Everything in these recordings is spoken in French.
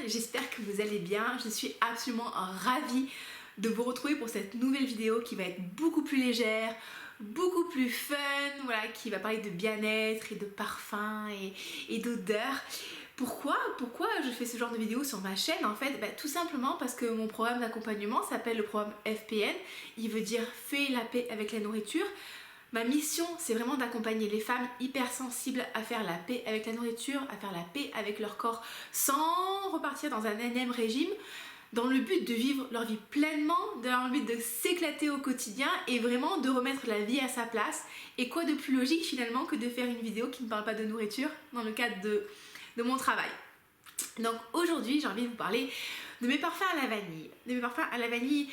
j'espère que vous allez bien. Je suis absolument ravie de vous retrouver pour cette nouvelle vidéo qui va être beaucoup plus légère, beaucoup plus fun, voilà, qui va parler de bien-être et de parfum et d'odeur. Pourquoi je fais ce genre de vidéo sur ma chaîne? En fait, tout simplement parce que mon programme d'accompagnement s'appelle le programme FPN. Il veut dire Fais la paix avec la nourriture. Ma mission, c'est vraiment d'accompagner les femmes hypersensibles à faire la paix avec la nourriture, à faire la paix avec leur corps sans repartir dans un énième régime, dans le but de vivre leur vie pleinement, dans le but de s'éclater au quotidien et vraiment de remettre la vie à sa place. Et quoi de plus logique finalement que de faire une vidéo qui ne parle pas de nourriture dans le cadre de mon travail. Donc aujourd'hui, j'ai envie de vous parler de mes parfums à la vanille. De mes parfums à la vanille,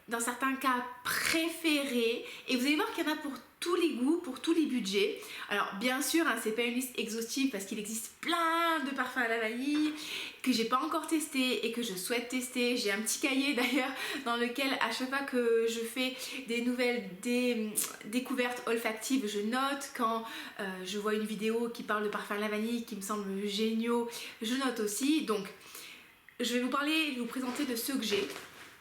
dans certains cas préférés. Et vous allez voir qu'il y en a pour tous les goûts, pour tous les budgets. Alors bien sûr, c'est pas une liste exhaustive parce qu'il existe plein de parfums à la vanille que j'ai pas encore testé et que je souhaite tester. J'ai un petit cahier d'ailleurs dans lequel à chaque fois que je fais des nouvelles découvertes olfactives, je note. Quand je vois une vidéo qui parle de parfums à la vanille qui me semble géniaux, je note aussi. Donc je vais vous présenter de ceux que j'ai,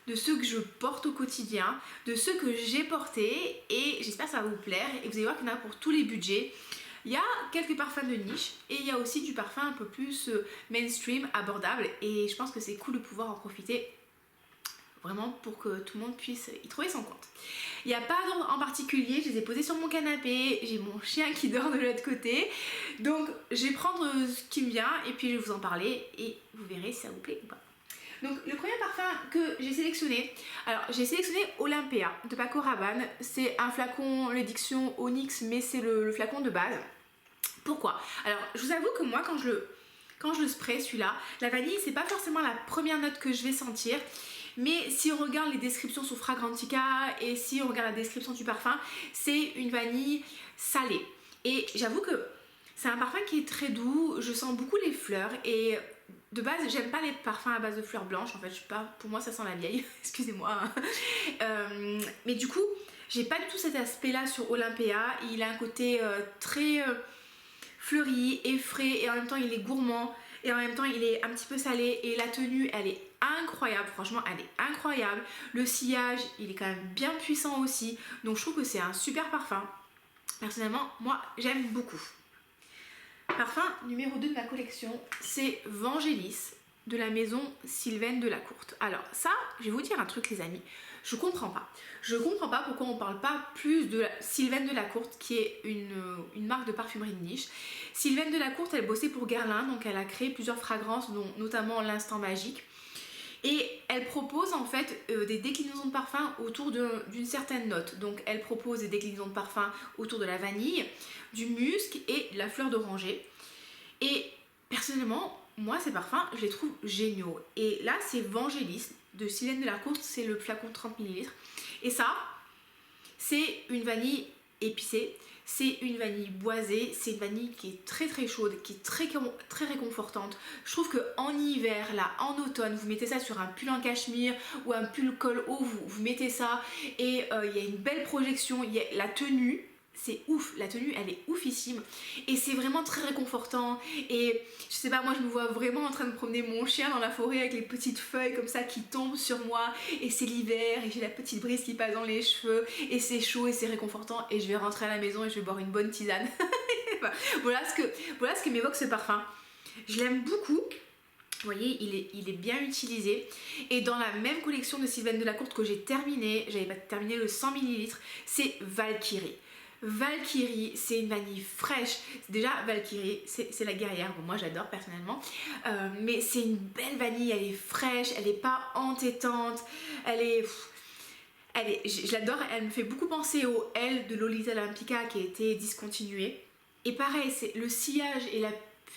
de ceux que je porte au quotidien, de ceux que j'ai portés, et j'espère que ça va vous plaire. Et vous allez voir qu'il y en a pour tous les budgets. Il y a quelques parfums de niche et il y a aussi du parfum un peu plus mainstream, abordable, et je pense que c'est cool de pouvoir en profiter vraiment pour que tout le monde puisse y trouver son compte. Il n'y a pas d'ordre en particulier, je les ai posés sur mon canapé, j'ai mon chien qui dort de l'autre côté, donc je vais prendre ce qui me vient et puis je vais vous en parler et vous verrez si ça vous plaît ou pas. Donc le premier parfum que j'ai sélectionné, alors j'ai sélectionné Olympea de Paco Rabanne. C'est un flacon l'édition Onyx, mais c'est le flacon de base. Pourquoi? Alors je vous avoue que moi quand je le spray celui-là, la vanille c'est pas forcément la première note que je vais sentir. Mais si on regarde les descriptions sur Fragrantica et si on regarde la description du parfum, c'est une vanille salée. Et j'avoue que c'est un parfum qui est très doux, je sens beaucoup les fleurs et de base j'aime pas les parfums à base de fleurs blanches, en fait je sais pas, pour moi ça sent la vieille, excusez-moi. Mais du coup j'ai pas du tout cet aspect là sur Olympea, il a un côté très fleuri et frais et en même temps il est gourmand et en même temps il est un petit peu salé et la tenue elle est incroyable, franchement elle est incroyable. Le sillage il est quand même bien puissant aussi, donc je trouve que c'est un super parfum. Personnellement moi j'aime beaucoup. Parfum numéro 2 de ma collection, c'est Vangelis de la maison Sylvaine Delacourte. Alors ça, je vais vous dire un truc les amis, je comprends pas. Je comprends pas pourquoi on parle pas plus de Sylvaine Delacourte qui est une marque de parfumerie de niche. Sylvaine Delacourte, elle bossait pour Guerlain, donc elle a créé plusieurs fragrances, dont notamment l'Instant Magique. Et elle propose en fait des déclinaisons de parfum autour d'une certaine note. Donc elle propose des déclinaisons de parfum autour de la vanille, du musc et de la fleur d'oranger. Et personnellement, moi ces parfums, je les trouve géniaux. Et là c'est Vangelis de Sylvaine Delacourte, c'est le flacon 30 ml. Et ça, c'est une vanille épicée. C'est une vanille boisée, c'est une vanille qui est très très chaude, qui est très réconfortante. Je trouve qu'en hiver, là, en automne, vous mettez ça sur un pull en cachemire ou un pull col haut, vous mettez ça et il y a une belle projection, il y a la tenue. C'est ouf, la tenue elle est oufissime et c'est vraiment très réconfortant. Et je sais pas, moi je me vois vraiment en train de promener mon chien dans la forêt avec les petites feuilles comme ça qui tombent sur moi, et c'est l'hiver et j'ai la petite brise qui passe dans les cheveux et c'est chaud et c'est réconfortant, et je vais rentrer à la maison et je vais boire une bonne tisane. Voilà ce que m'évoque ce parfum. Je l'aime beaucoup. Vous voyez, il est bien utilisé. Et dans la même collection de Sylvaine Delacourte que j'ai terminé, j'avais pas terminé le 100 ml, c'est Valkyrie. Valkyrie, c'est une vanille fraîche. Déjà Valkyrie, c'est la guerrière. Bon, moi j'adore personnellement, mais c'est une belle vanille. Elle est fraîche, elle n'est pas entêtante. Je l'adore. Elle me fait beaucoup penser au L de Lolita Olympica qui a été discontinué. Et pareil, c'est le sillage et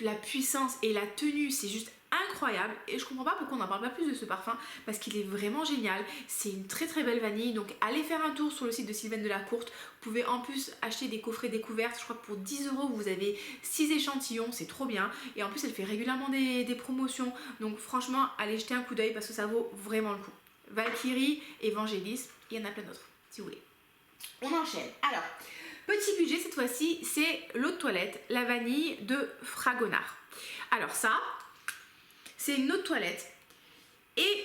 la puissance et la tenue, c'est juste incroyable. Et je comprends pas pourquoi on n'en parle pas plus de ce parfum, parce qu'il est vraiment génial. C'est une très très belle vanille, donc allez faire un tour sur le site de Sylvaine Delacourte. Vous pouvez en plus acheter des coffrets découvertes. Je crois que pour 10 € vous avez 6 échantillons, c'est trop bien. Et en plus elle fait régulièrement des promotions, donc franchement allez jeter un coup d'œil parce que ça vaut vraiment le coup. Valkyrie, Vangelis, il y en a plein d'autres si vous voulez. On enchaîne. Alors petit budget cette fois-ci, c'est l'eau de toilette, la vanille de Fragonard. Alors ça, C'est une eau de toilette. Et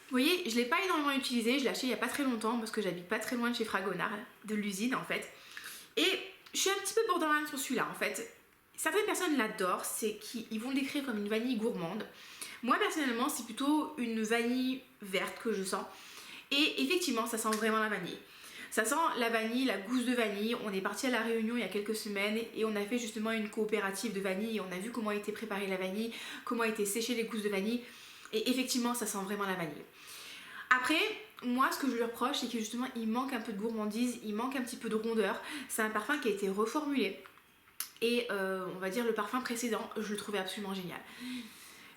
vous voyez, je ne l'ai pas énormément utilisé, je l'ai acheté il n'y a pas très longtemps parce que j'habite pas très loin de chez Fragonard, de l'usine en fait. Et je suis un petit peu borderline sur celui-là en fait. Certaines personnes l'adorent, c'est qu'ils vont le décrire comme une vanille gourmande. Moi personnellement, c'est plutôt une vanille verte que je sens. Et effectivement, ça sent vraiment la vanille. Ça sent la vanille, la gousse de vanille. On est parti à La Réunion il y a quelques semaines et on a fait justement une coopérative de vanille et on a vu comment était préparée la vanille, comment étaient séchées les gousses de vanille. Et effectivement, ça sent vraiment la vanille. Après, moi, ce que je lui reproche, c'est que justement, il manque un peu de gourmandise, il manque un petit peu de rondeur. C'est un parfum qui a été reformulé. Et on va dire le parfum précédent, je le trouvais absolument génial.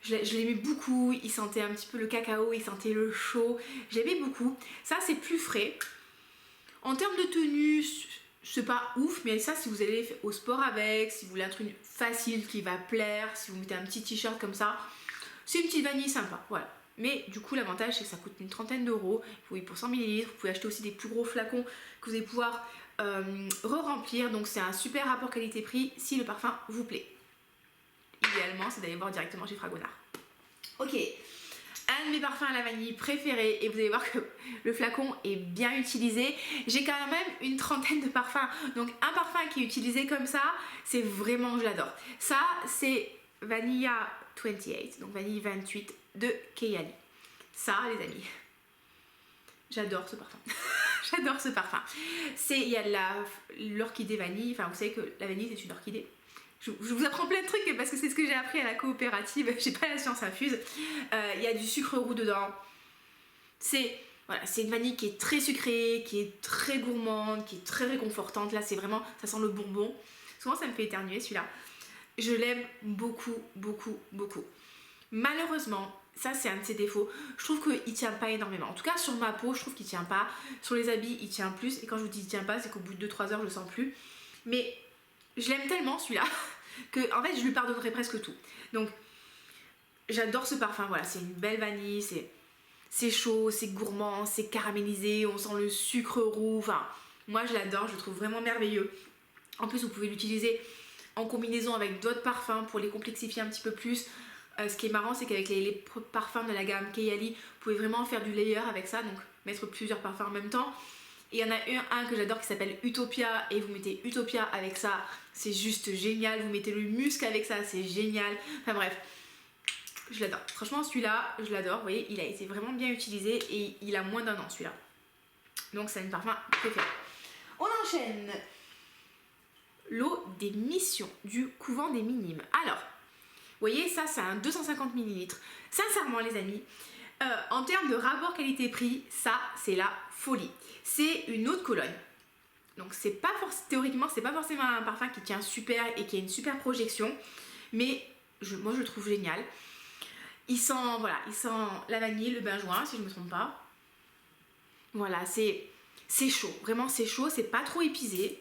Je l'aimais beaucoup, il sentait un petit peu le cacao, il sentait le chaud. J'aimais beaucoup. Ça, c'est plus frais. En termes de tenue, c'est pas ouf, mais ça, si vous allez au sport avec, si vous voulez un truc facile qui va plaire, si vous mettez un petit t-shirt comme ça, c'est une petite vanille sympa, voilà. Mais du coup, l'avantage, c'est que ça coûte une trentaine d'euros. Oui, pour 100 ml, vous pouvez acheter aussi des plus gros flacons que vous allez pouvoir re-remplir. Donc, c'est un super rapport qualité-prix si le parfum vous plaît. Idéalement, c'est d'aller voir directement chez Fragonard. Ok, un de mes parfums à la vanille préférés, et vous allez voir que le flacon est bien utilisé. J'ai quand même une trentaine de parfums. Donc, un parfum qui est utilisé comme ça, c'est vraiment, je l'adore. Ça, c'est Vanilla 28, donc vanille 28 de Kayali. Ça, les amis, j'adore ce parfum. J'adore ce parfum. Il y a l'orchidée vanille. Enfin, vous savez que la vanille, c'est une orchidée. Je vous apprends plein de trucs parce que c'est ce que j'ai appris à la coopérative. J'ai pas la science infuse. Il y a du sucre roux dedans. Voilà, c'est une vanille qui est très sucrée, qui est très gourmande, qui est très réconfortante. Là, c'est vraiment, ça sent le bonbon. Souvent, ça me fait éternuer celui-là. Je l'aime beaucoup, beaucoup, beaucoup. Malheureusement, ça c'est un de ses défauts, je trouve qu'il tient pas énormément. En tout cas sur ma peau, je trouve qu'il tient pas. Sur les habits, il tient plus. Et quand je vous dis il tient pas, c'est qu'au bout de 2-3 heures, je le sens plus. Mais je l'aime tellement celui-là que en fait je lui pardonnerai presque tout. Donc j'adore ce parfum, voilà, c'est une belle vanille, c'est chaud, c'est gourmand, c'est caramélisé, on sent le sucre roux. Enfin, moi je l'adore, je le trouve vraiment merveilleux. En plus, vous pouvez l'utiliser en combinaison avec d'autres parfums pour les complexifier un petit peu plus. Ce qui est marrant, c'est qu'avec les parfums de la gamme Kayali, vous pouvez vraiment faire du layer avec ça, donc mettre plusieurs parfums en même temps. Et il y en a un que j'adore qui s'appelle Utopia, et vous mettez Utopia avec ça, c'est juste génial. Vous mettez le musc avec ça, c'est génial. Enfin bref, je l'adore. Franchement, celui-là, je l'adore. Vous voyez, il a été vraiment bien utilisé et il a moins d'1 an celui-là. Donc c'est un parfum préféré. On enchaîne. L'eau des missions du couvent des Minimes. Alors, vous voyez, ça c'est un 250 ml. Sincèrement les amis, en termes de rapport qualité-prix, ça c'est la folie. C'est une eau de Cologne. Donc c'est pas théoriquement, c'est pas forcément un parfum qui tient super et qui a une super projection, mais moi je le trouve génial. Il sent la vanille, le benjoin si je me trompe pas. Voilà, c'est chaud, vraiment c'est chaud, c'est pas trop épicé.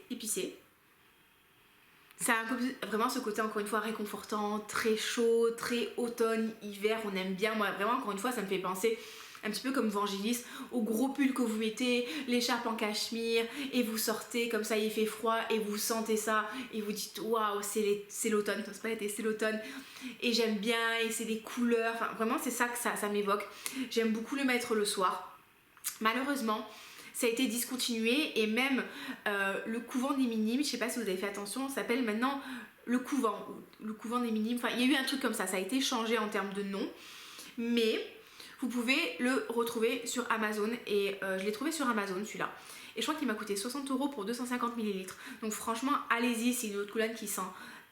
Ça a vraiment ce côté encore une fois réconfortant, très chaud, très automne, hiver, on aime bien. Moi vraiment encore une fois ça me fait penser un petit peu comme Vangelis, au gros pull que vous mettez, l'écharpe en cachemire et vous sortez comme ça, il fait froid et vous sentez ça et vous dites waouh, c'est l'automne, c'est pas l'été, c'est l'automne et j'aime bien et c'est des couleurs, enfin vraiment c'est ça que ça m'évoque. J'aime beaucoup le mettre le soir. Malheureusement ça a été discontinué et même le couvent des Minimes, je sais pas si vous avez fait attention, s'appelle maintenant le couvent des Minimes. Enfin, il y a eu un truc comme ça a été changé en termes de nom, mais vous pouvez le retrouver sur Amazon et je l'ai trouvé sur Amazon celui-là. Et je crois qu'il m'a coûté 60 € pour 250 ml. Donc franchement, allez-y, c'est une eau de Cologne qui sent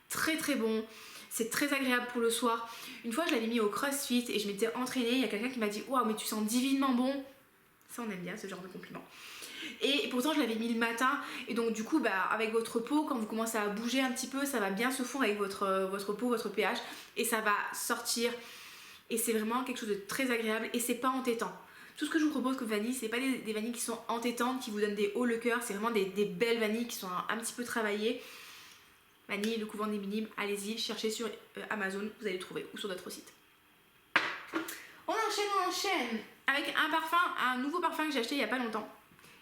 très très bon. C'est très agréable pour le soir. Une fois, je l'avais mis au CrossFit et je m'étais entraînée. Il y a quelqu'un qui m'a dit waouh, mais tu sens divinement bon. Ça on aime bien ce genre de compliment. Et pourtant je l'avais mis le matin et donc du coup avec votre peau, quand vous commencez à bouger un petit peu, ça va bien se fondre avec votre peau, votre pH et ça va sortir et c'est vraiment quelque chose de très agréable et c'est pas entêtant. Tout ce que je vous propose comme vanille, c'est pas des vanilles qui sont entêtantes, qui vous donnent des hauts le cœur, c'est vraiment des belles vanilles qui sont un petit peu travaillées. Vanille, le couvent des Minimes, allez-y, cherchez sur Amazon, vous allez le trouver ou sur d'autres sites. On enchaîne avec un nouveau parfum que j'ai acheté il y a pas longtemps.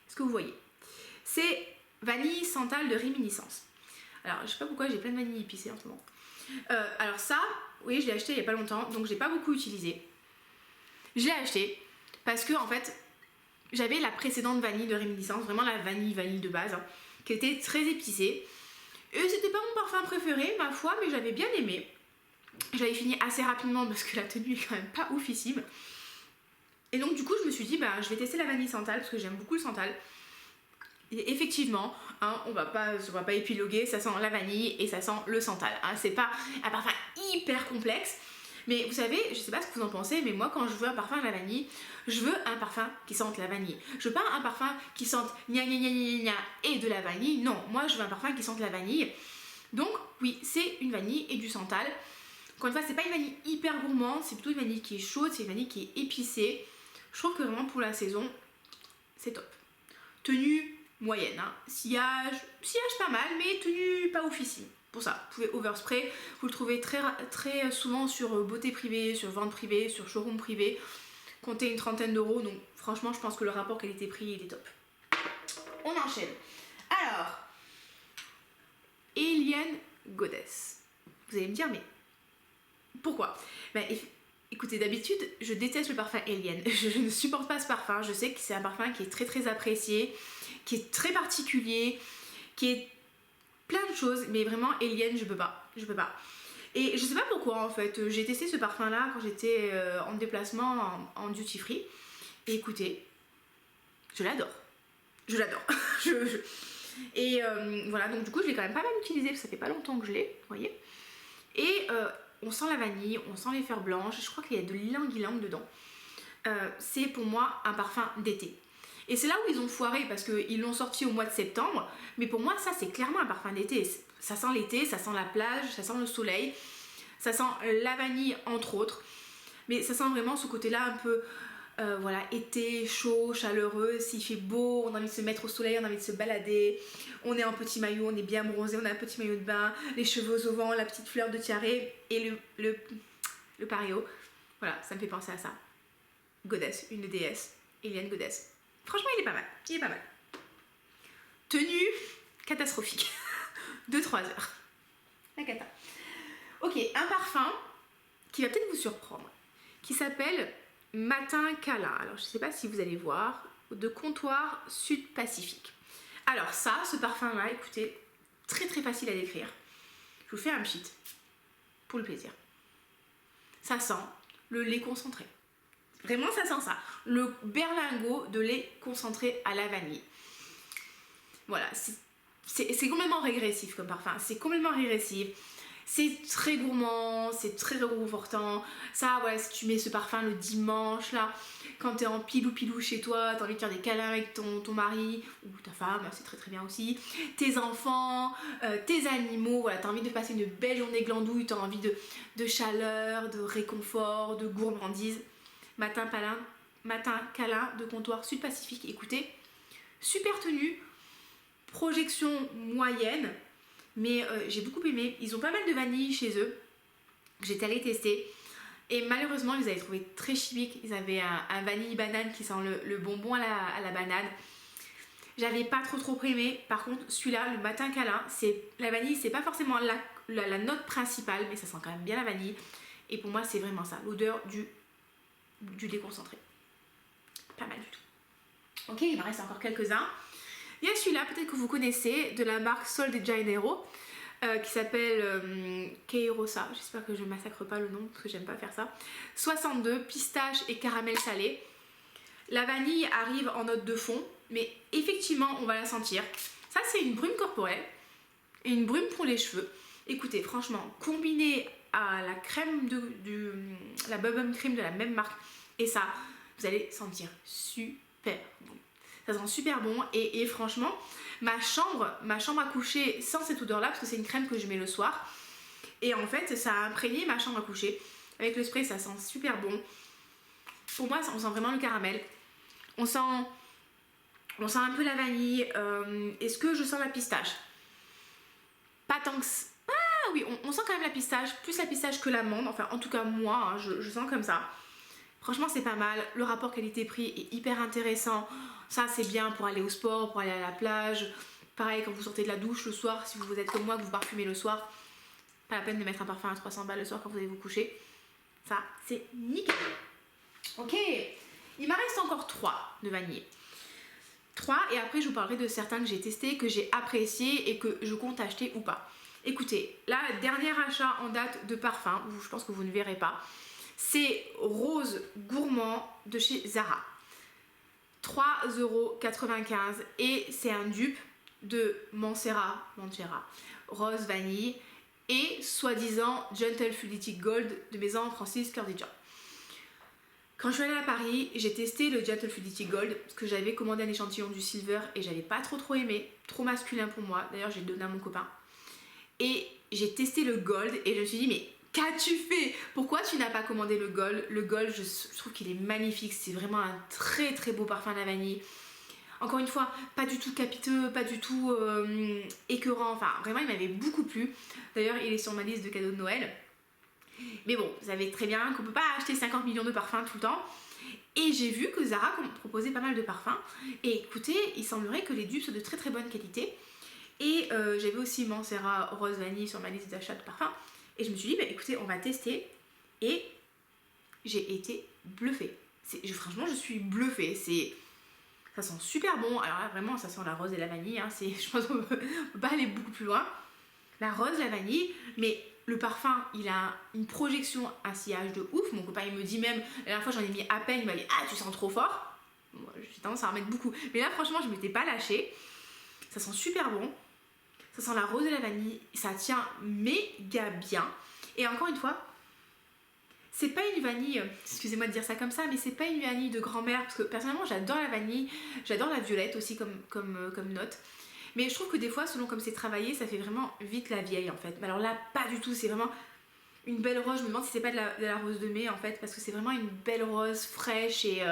Est-ce que vous voyez? C'est vanille santal de réminiscence. Alors je sais pas pourquoi j'ai plein de vanille épicée en ce moment. Alors ça, Oui, je l'ai acheté il n'y a pas longtemps, donc je l'ai pas beaucoup utilisé. Je l'ai acheté parce que en fait, j'avais la précédente vanille de Réminiscence, vraiment la vanille de base, hein, qui était très épicée. Et c'était pas mon parfum préféré, ma foi, mais j'avais bien aimé. J'avais fini assez rapidement parce que la tenue est quand même pas oufissime. Et donc du coup, je me suis dit, bah, je vais tester la vanille santal parce que j'aime beaucoup le santal. Et effectivement, hein, on va pas épiloguer, ça sent la vanille et ça sent le santal. Hein. C'est pas un parfum hyper complexe, mais vous savez, je sais pas ce que vous en pensez, mais moi quand je veux un parfum à la vanille, je veux un parfum qui sente la vanille. Je veux pas un parfum qui sente gna gna gna gna gna et de la vanille. Non, moi je veux un parfum qui sente la vanille. Donc oui, c'est une vanille et du santal. Encore une fois, c'est pas une vanille hyper gourmande, c'est plutôt une vanille qui est chaude, c'est une vanille qui est épicée. Je trouve que vraiment pour la saison, c'est top. Tenue moyenne, hein. Sillage pas mal, mais tenue pas oufissime. Pour ça, vous pouvez overspray, vous le trouvez très souvent sur beauté privée, sur vente privée, sur showroom privé. Comptez une trentaine d'euros, donc franchement, je pense que le rapport qualité-prix, il est top. On enchaîne. Alors, Alien Goddess. Vous allez me dire, mais pourquoi? Ben, écoutez, d'habitude, je déteste le parfum Alien. Je ne supporte pas ce parfum. Je sais que c'est un parfum qui est très apprécié, qui est très particulier, qui est plein de choses, mais vraiment Alien, je peux pas. Et je sais pas pourquoi en fait. J'ai testé ce parfum là quand j'étais en déplacement en duty free. Et écoutez, je l'adore. Et voilà, donc du coup je l'ai quand même pas mal utilisé parce que ça fait pas longtemps que je l'ai, vous voyez. Et on sent la vanille, on sent les fleurs blanches, je crois qu'il y a de l'ylang-ylang dedans. C'est pour moi un parfum d'été. Et c'est là où ils ont foiré parce qu'ils l'ont sorti au mois de septembre, mais pour moi ça c'est clairement un parfum d'été. Ça sent l'été, ça sent la plage, ça sent le soleil, ça sent la vanille entre autres, mais ça sent vraiment ce côté là un peu voilà, été, chaud, chaleureux, s'il fait beau, on a envie de se mettre au soleil, on a envie de se balader, on est en petit maillot, on est bien bronzé, on a un petit maillot de bain, les cheveux au vent, la petite fleur de tiare et le pareo. Voilà, ça me fait penser à ça. Goddess, une déesse, Alien Goddess. Franchement, il est pas mal. Tenue catastrophique. 2-3 heures. La cata. Ok, un parfum qui va peut-être vous surprendre, qui s'appelle Matin Câlin. Alors, je sais pas si vous allez voir, de Comptoir Sud Pacifique. Alors ça, ce parfum-là, écoutez, très facile à décrire. Je vous fais un pchit, pour le plaisir. Ça sent le lait concentré. Vraiment, ça sent ça. Le berlingot de lait concentré à la vanille. Voilà, c'est complètement régressif comme parfum. C'est complètement régressif. C'est très gourmand, c'est très réconfortant. Ça, ouais, si tu mets ce parfum le dimanche, là, quand t'es en pilou chez toi, t'as envie de faire des câlins avec ton mari ou ta femme, c'est très bien aussi. Tes enfants, tes animaux, voilà, t'as envie de passer une belle journée glandouille, t'as envie de chaleur, de réconfort, de gourmandise. Matin câlin de Comptoir Sud Pacifique. Écoutez, super tenue, projection moyenne. Mais j'ai beaucoup aimé. Ils ont pas mal de vanille chez eux. J'étais allée tester. Et malheureusement, ils avaient trouvé très chimique. Ils avaient un vanille banane qui sent le bonbon à la banane. J'avais pas trop aimé. Par contre, celui-là, le Matin Câlin, la vanille, c'est pas forcément la note principale, mais ça sent quand même bien la vanille. Et pour moi, c'est vraiment ça. L'odeur du lait concentré. Pas mal du tout. Ok, il me reste encore quelques-uns. Il y a celui-là, peut-être que vous connaissez, de la marque Sol de Janeiro, qui s'appelle Keirosa. J'espère que je ne massacre pas le nom, parce que j'aime pas faire ça. 62, pistache et caramel salé. La vanille arrive en note de fond, mais effectivement, on va la sentir. Ça, c'est une brume corporelle et une brume pour les cheveux. Écoutez, franchement, combiné à la crème la Bubble Cream de la même marque, et ça, vous allez sentir super bon. Ça sent super bon et franchement, ma chambre à coucher sans cette odeur là, parce que c'est une crème que je mets le soir, et en fait ça a imprégné ma chambre à coucher. Avec le spray, ça sent super bon. Pour moi, on sent vraiment le caramel. On sent un peu la vanille. Est-ce que je sens la pistache? Pas tant que... Ah oui, on sent quand même la pistache, plus la pistache que l'amande. Enfin, en tout cas moi, hein, je sens comme ça. Franchement, c'est pas mal. Le rapport qualité-prix est hyper intéressant. Ça, c'est bien pour aller au sport, pour aller à la plage. Pareil, quand vous sortez de la douche le soir, si vous êtes comme moi, que vous parfumez le soir, Pas la peine de mettre un parfum à 300 balles le soir quand vous allez vous coucher. Ça, c'est nickel. Ok, il m'en reste encore 3 de vanille. 3 et après je vous parlerai de certains que j'ai testés, que j'ai appréciés et que je compte acheter ou pas. Écoutez, là, dernier achat en date de parfum, je pense que vous ne verrez pas, c'est Rose Gourmand de chez Zara. 3,95 € et c'est un dupe de Mancera Rose Vanille et soi-disant Gentle Fluidity Gold de Maison Francis Kurkdjian. Quand je suis allée à Paris, j'ai testé le Gentle Fluidity Gold parce que j'avais commandé un échantillon du Silver et j'avais pas trop aimé, trop masculin pour moi. D'ailleurs, j'ai donné à mon copain. Et j'ai testé le Gold et je me suis dit mais qu'as-tu fait? Pourquoi tu n'as pas commandé le Gold? Le Gold, je trouve qu'il est magnifique, c'est vraiment un très beau parfum à la vanille. Encore une fois, pas du tout capiteux, pas du tout écœurant, enfin vraiment il m'avait beaucoup plu. D'ailleurs il est sur ma liste de cadeaux de Noël. Mais bon, vous savez très bien qu'on peut pas acheter 50 millions de parfums tout le temps. Et j'ai vu que Zara proposait pas mal de parfums. Et écoutez, il semblerait que les dupes soient de très bonne qualité. Et j'avais aussi Mancera Rose Vanille sur ma liste d'achat de parfums. Et je me suis dit, bah, écoutez, on va tester. Et j'ai été bluffée. Franchement, je suis bluffée. Ça sent super bon. Alors là, vraiment, ça sent la rose et la vanille. Hein. Je pense qu'on peut pas aller beaucoup plus loin. La rose, la vanille, mais le parfum, il a une projection, un sillage de ouf. Mon copain, il me dit même, la dernière fois, j'en ai mis à peine, il m'a dit, ah, tu sens trop fort. Moi, j'ai tendance à en remettre beaucoup. Mais là, franchement, je m'étais pas lâchée. Ça sent super bon. Ça sent la rose et la vanille. Ça tient méga bien. Et encore une fois, c'est pas une vanille, excusez-moi de dire ça comme ça, mais c'est pas une vanille de grand-mère. Parce que personnellement, j'adore la vanille. J'adore la violette aussi comme note. Mais je trouve que des fois, selon comme c'est travaillé, ça fait vraiment vite la vieille en fait. Mais alors là, pas du tout. C'est vraiment une belle rose. Je me demande si c'est pas de la rose de mai en fait. Parce que c'est vraiment une belle rose fraîche et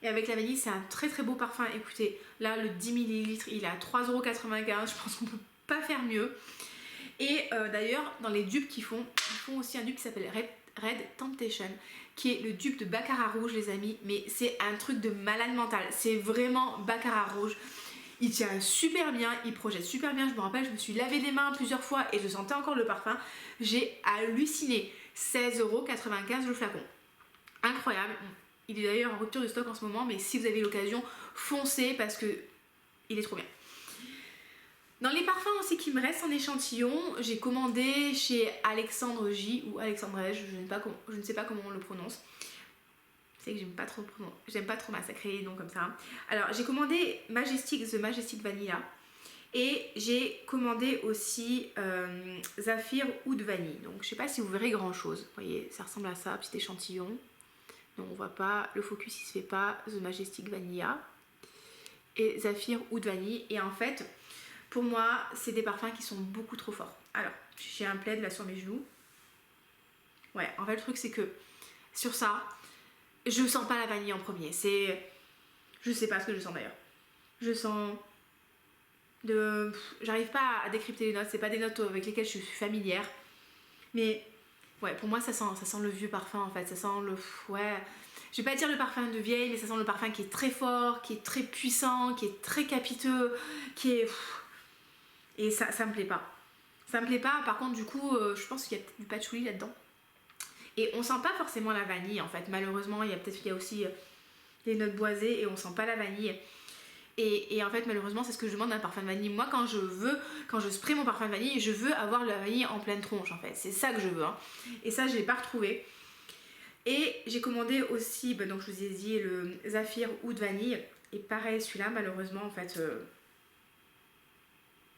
avec la vanille, c'est un très beau parfum. Écoutez, là, le 10 ml, il est à 3,95 €. Je pense qu'on peut pas faire mieux. Et d'ailleurs, dans les dupes qu'ils font, ils font aussi un dupe qui s'appelle Red Temptation, qui est le dupe de Baccarat Rouge, les amis. Mais c'est un truc de malade mental. C'est vraiment Baccarat Rouge. Il tient super bien, il projette super bien. Je me rappelle, je me suis lavé les mains plusieurs fois et je sentais encore le parfum. J'ai halluciné. 16,95 € le flacon. Incroyable. Il est d'ailleurs en rupture de stock en ce moment, mais si vous avez l'occasion, foncez parce que il est trop bien. Dans les parfums aussi qui me restent en échantillon, j'ai commandé chez Alexandre J ou Alexandre J, je ne sais pas comment on le prononce. C'est que j'aime pas trop massacrer les noms comme ça. Alors j'ai commandé The Majestic Vanilla et j'ai commandé aussi Zafir Oud Vanille. Donc je sais pas si vous verrez grand chose. Vous voyez, ça ressemble à ça, petit échantillon. Donc on voit pas, le focus il se fait pas. The Majestic Vanilla et Zafir Oud Vanille. Et en fait, pour moi, c'est des parfums qui sont beaucoup trop forts. Alors, j'ai un plaid là sur mes genoux. Ouais, en fait le truc c'est que sur ça, je sens pas la vanille en premier. Je sais pas ce que je sens d'ailleurs. Je sens j'arrive pas à décrypter les notes. C'est pas des notes avec lesquelles je suis familière. Mais ouais, pour moi ça sent le vieux parfum en fait. Ça sent ouais. Je vais pas dire le parfum de vieille, mais ça sent le parfum qui est très fort, qui est très puissant, qui est très capiteux, qui est. Et ça me plaît pas. Ça me plaît pas. Par contre, du coup, je pense qu'il y a du patchouli là-dedans. Et on sent pas forcément la vanille en fait. Malheureusement, il y a aussi les notes boisées et on sent pas la vanille. Et en fait, malheureusement, c'est ce que je demande d'un parfum de vanille. Moi, quand je spray mon parfum de vanille, je veux avoir la vanille en pleine tronche en fait. C'est ça que je veux. Hein. Et ça, je l'ai pas retrouvé. Et j'ai commandé aussi, donc je vous ai dit, le Zafir Oud Vanille. Et pareil, celui-là, malheureusement, en fait,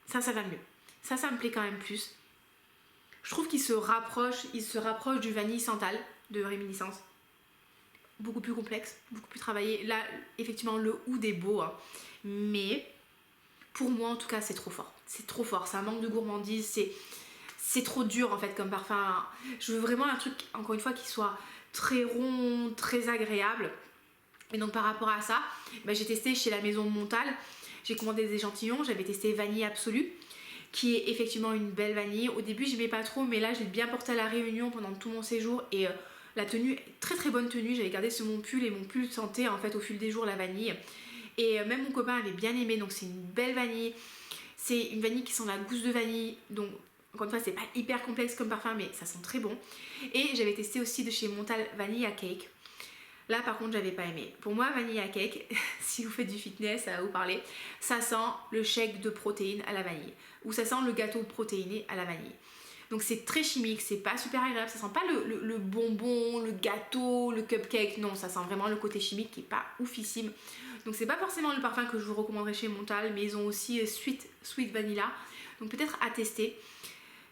ça va mieux. Ça me plaît quand même plus. Je trouve qu'il se rapproche du vanille Santal de Réminiscence. Beaucoup plus complexe, beaucoup plus travaillé. Là, effectivement, le oud est beau, hein. Mais pour moi, en tout cas, c'est trop fort. C'est trop fort, ça manque de gourmandise, c'est trop dur en fait comme parfum. Je veux vraiment un truc, encore une fois, qui soit très rond, très agréable. Et donc par rapport à ça, j'ai testé chez la maison Montal. J'ai commandé des échantillons, j'avais testé Vanille Absolue, qui est effectivement une belle vanille. Au début, j'aimais pas trop, mais là, je l'ai bien porté à la Réunion pendant tout mon séjour et la tenue, très bonne tenue. J'avais gardé sur mon pull et mon pull sentait en fait au fil des jours la vanille. Et même mon copain avait bien aimé, donc c'est une belle vanille. C'est une vanille qui sent la gousse de vanille, donc Encore une fois, c'est pas hyper complexe comme parfum, mais ça sent très bon. Et j'avais testé aussi de chez Montal Vanilla Cake. Là par contre j'avais pas aimé. Pour moi Vanilla Cake, si vous faites du fitness, ça va vous parler, ça sent le shake de protéines à la vanille. Ou ça sent le gâteau protéiné à la vanille. Donc c'est très chimique, c'est pas super agréable, ça sent pas le bonbon, le gâteau, le cupcake, non, ça sent vraiment le côté chimique qui est pas oufissime. Donc c'est pas forcément le parfum que je vous recommanderais chez Montal, mais ils ont aussi Sweet Vanilla, donc peut-être à tester.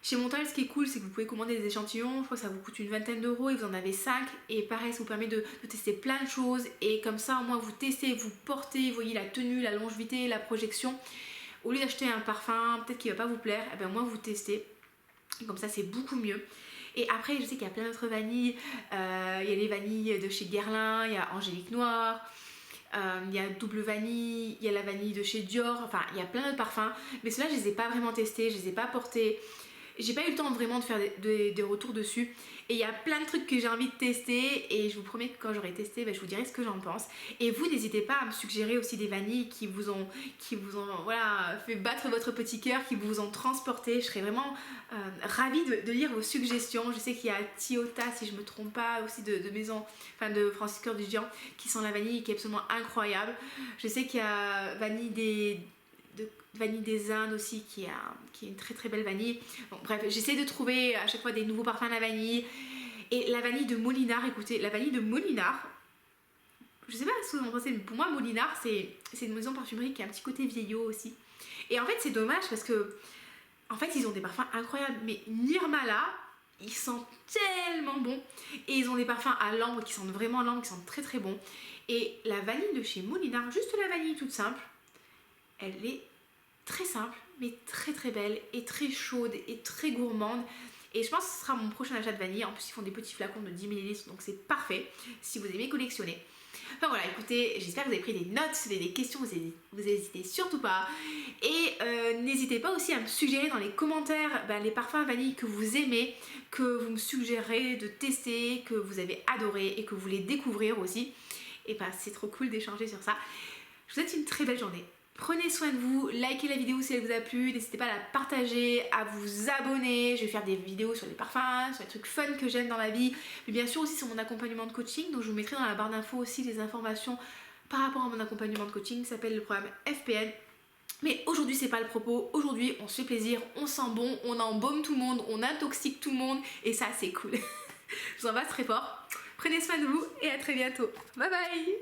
Chez Montal, ce qui est cool, c'est que vous pouvez commander des échantillons, je crois que ça vous coûte une vingtaine d'euros et vous en avez 5. Et pareil, ça vous permet de tester plein de choses. Et comme ça, au moins, vous testez, vous portez, vous voyez la tenue, la longévité, la projection. Au lieu d'acheter un parfum, peut-être qu'il ne va pas vous plaire, et bien au moins vous testez. Et comme ça, c'est beaucoup mieux. Et après, je sais qu'il y a plein d'autres vanilles. Il y a les vanilles de chez Guerlain, il y a Angélique Noire. Il y a double vanille, il y a la vanille de chez Dior, enfin il y a plein d'autres parfums. Mais ceux-là, je les ai pas vraiment testés, je les ai pas portés. J'ai pas eu le temps vraiment de faire des retours dessus. Et il y a plein de trucs que j'ai envie de tester. Et je vous promets que quand j'aurai testé, je vous dirai ce que j'en pense. Et vous, n'hésitez pas à me suggérer aussi des vanilles qui vous ont voilà, fait battre votre petit cœur, qui vous ont transporté. Je serais vraiment ravie de lire vos suggestions. Je sais qu'il y a Tiota, si je me trompe pas, aussi de maison, enfin de Francis Cœur du Dian, qui sent la vanille, qui est absolument incroyable. Je sais qu'il y a vanille des Indes aussi qui est une très très belle vanille. Donc, bref, j'essaie de trouver à chaque fois des nouveaux parfums à la vanille. Et la vanille de Molinard, écoutez, la vanille de Molinard, je sais pas ce que vous en pensez, mais pour moi Molinard c'est une maison de parfumerie qui a un petit côté vieillot aussi. Et en fait c'est dommage parce que en fait ils ont des parfums incroyables, mais Nirmala, ils sentent tellement bon. Et ils ont des parfums à l'ambre qui sentent vraiment l'ambre, qui sentent très très bon. Et la vanille de chez Molinard, juste la vanille toute simple, elle est très simple, mais très très belle et très chaude et très gourmande. Et je pense que ce sera mon prochain achat de vanille. En plus, ils font des petits flacons de 10 ml, donc c'est parfait si vous aimez collectionner. Enfin voilà, écoutez, j'espère que vous avez pris des notes, si vous avez des questions, vous n'hésitez surtout pas. Et n'hésitez pas aussi à me suggérer dans les commentaires les parfums à vanille que vous aimez, que vous me suggérez de tester, que vous avez adoré et que vous voulez découvrir aussi. Et c'est trop cool d'échanger sur ça. Je vous souhaite une très belle journée. Prenez soin de vous, likez la vidéo si elle vous a plu, n'hésitez pas à la partager, à vous abonner. Je vais faire des vidéos sur les parfums, sur les trucs fun que j'aime dans la vie, mais bien sûr aussi sur mon accompagnement de coaching. Donc je vous mettrai dans la barre d'infos aussi les informations par rapport à mon accompagnement de coaching, ça s'appelle le programme FPN. Mais aujourd'hui c'est pas le propos, aujourd'hui on se fait plaisir, on sent bon, on embaume tout le monde, on intoxique tout le monde et ça c'est cool. Je vous embrasse très fort, prenez soin de vous et à très bientôt. Bye bye.